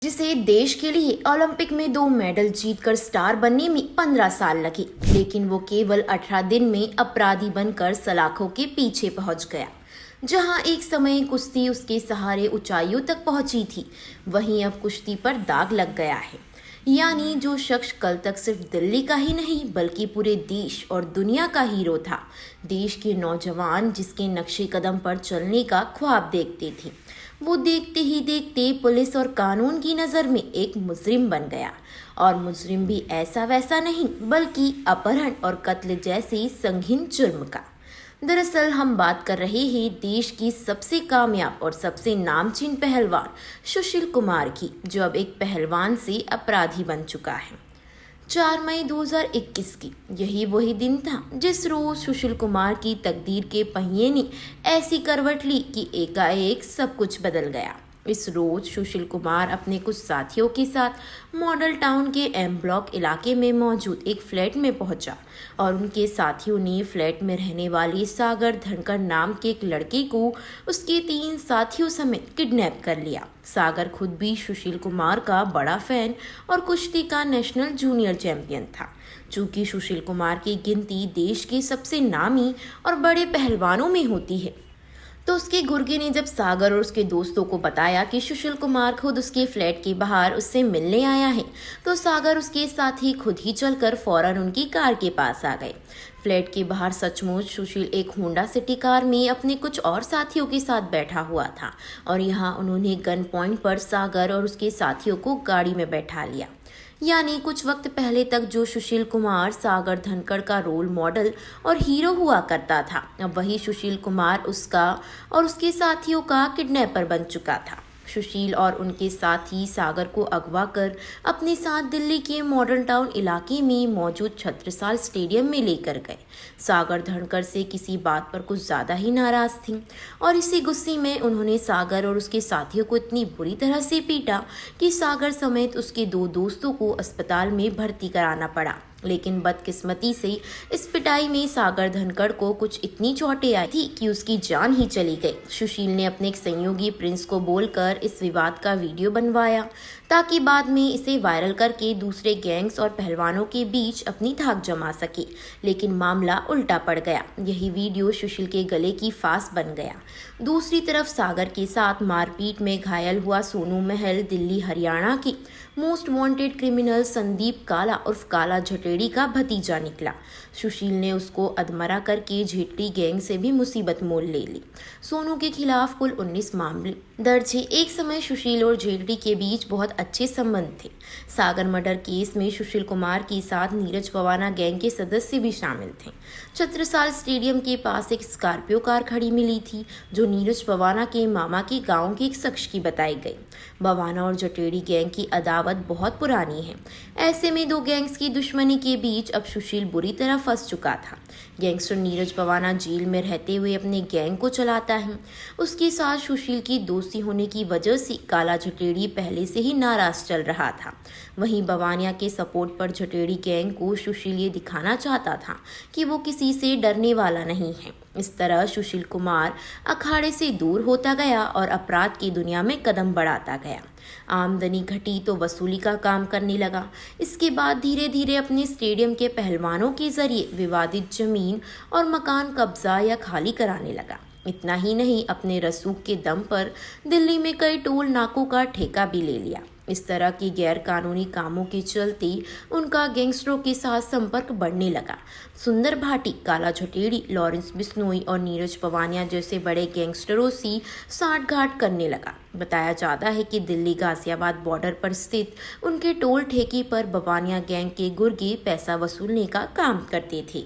जिसे देश के लिए ओलंपिक में 2 मेडल जीतकर स्टार बनने में 15 साल लगे, लेकिन वो केवल 18 दिन में अपराधी बनकर सलाखों के पीछे पहुंच गया। जहां एक समय कुश्ती उसके सहारे ऊंचाइयों तक पहुंची थी, वहीं अब कुश्ती पर दाग लग गया है। यानी जो शख्स कल तक सिर्फ दिल्ली का ही नहीं बल्कि पूरे देश और दुनिया का हीरो था, देश के नौजवान जिसके नक्शे कदम पर चलने का ख्वाब देखते थे, वो देखते ही देखते पुलिस और कानून की नज़र में एक मुजरिम बन गया। और मुजरिम भी ऐसा वैसा नहीं बल्कि अपहरण और कत्ल जैसे संगीन जुर्म का। दरअसल हम बात कर रहे हैं देश की सबसे कामयाब और सबसे नामचीन पहलवान सुशील कुमार की, जो अब एक पहलवान से अपराधी बन चुका है। 4 मई 2021 की यही वही दिन था जिस रोज सुशील कुमार की तकदीर के पहिए ने ऐसी करवट ली कि एकाएक सब कुछ बदल गया। इस रोज सुशील कुमार अपने कुछ साथियों के साथ मॉडल टाउन के एम ब्लॉक इलाके में मौजूद एक फ्लैट में पहुंचा और उनके साथियों ने फ्लैट में रहने वाले सागर धनकर नाम के एक लड़के को उसके 3 साथियों समेत किडनैप कर लिया। सागर खुद भी सुशील कुमार का बड़ा फैन और कुश्ती का नेशनल जूनियर चैंपियन था। चूंकि सुशील कुमार की गिनती देश के सबसे नामी और बड़े पहलवानों में होती है, तो उसके गुर्गे ने जब सागर और उसके दोस्तों को बताया कि सुशील कुमार खुद उसके फ्लैट के बाहर उससे मिलने आया है, तो सागर उसके साथ ही खुद ही चलकर फौरन उनकी कार के पास आ गए। फ्लैट के बाहर सचमुच सुशील एक होंडा सिटी कार में अपने कुछ और साथियों के साथ बैठा हुआ था और यहाँ उन्होंने गन पॉइंट पर सागर और उसके साथियों को गाड़ी में बैठा लिया। यानी कुछ वक्त पहले तक जो सुशील कुमार सागर धनखड़ का रोल मॉडल और हीरो हुआ करता था, अब वही सुशील कुमार उसका और उसके साथियों का किडनैपर बन चुका था। सुशील और उनके साथी सागर को अगवा कर अपने साथ दिल्ली के मॉडर्न टाउन इलाके में मौजूद छत्रसाल स्टेडियम में लेकर गए। सागर धनकर से किसी बात पर कुछ ज़्यादा ही नाराज़ थी और इसी गुस्से में उन्होंने सागर और उसके साथियों को इतनी बुरी तरह से पीटा कि सागर समेत उसके 2 दोस्तों को अस्पताल में भर्ती कराना पड़ा। लेकिन बदकिस्मती से इस पिटाई में सागर धनखड़ को कुछ इतनी चोटें आई थी कि उसकी जान ही चली गई। सुशील ने अपने एक सहयोगी प्रिंस को बोलकर इस विवाद का वीडियो बनवाया ताकि बाद में इसे वायरल करके दूसरे गैंग्स और पहलवानों के बीच अपनी धाक जमा सके, लेकिन मामला उल्टा पड़ गया। यही वीडियो सुशील के गले की फांस बन गया। दूसरी तरफ सागर के साथ मारपीट में घायल हुआ सोनू महल दिल्ली हरियाणा की मोस्ट वांटेड क्रिमिनल संदीप काला उर्फ काला झटेड़ी का भतीजा निकला। सुशील ने उसको अधमरा करके झेटड़ी गैंग से भी मुसीबत मोल ले ली। सोनू के खिलाफ कुल 19 मामले दर्ज है। एक समय सुशील और झेटड़ी के बीच बहुत अच्छे संबंध थे। सागर मर्डर केस में सुशील कुमार के साथ नीरज पवाना गैंग के सदस्य भी शामिल थे। छत्रसाल स्टेडियम के पास एक स्कॉर्पियो कार खड़ी मिली थी जो नीरज पवाना के मामा के गांव के एक शख्स की बताई गई। पवाना और जटेड़ी गैंग की अदावत बहुत पुरानी है। ऐसे में 2 गैंग्स की दुश्मनी के बीच अब सुशील बुरी तरह फंस चुका था। गैंगस्टर नीरज पवाना जेल में रहते हुए अपने गैंग को चलाता है। उसके साथ सुशील की दोस्ती होने की वजह से काला झटेड़ी पहले से ही नाराज चल रहा था। वहीं बवानिया के सपोर्ट पर झटेड़ी गैंग को सुशील ये दिखाना चाहता था कि वो किसी से डरने वाला नहीं है। इस तरह सुशील कुमार अखाड़े से दूर होता गया और अपराध की दुनिया में कदम बढ़ाता गया। आमदनी घटी तो वसूली का काम करने लगा। इसके बाद धीरे धीरे अपने स्टेडियम के पहलवानों के जरिए विवादित जमीन और मकान कब्जा या खाली कराने लगा। इतना ही नहीं, अपने रसूख के दम पर दिल्ली में कई टोल नाकों का ठेका भी ले लिया। इस तरह के गैर कानूनी कामों के चलते उनका गैंगस्टरों के साथ संपर्क बढ़ने लगा। सुंदर भाटी, काला झटेड़ी, लॉरेंस बिश्नोई और नीरज पवानिया जैसे बड़े गैंगस्टरों से साठगांठ करने लगा। बताया जाता है कि दिल्ली गाजियाबाद बॉर्डर पर स्थित उनके टोल ठेके पर बवानिया गैंग के गुर्गे पैसा वसूलने का काम करते थे।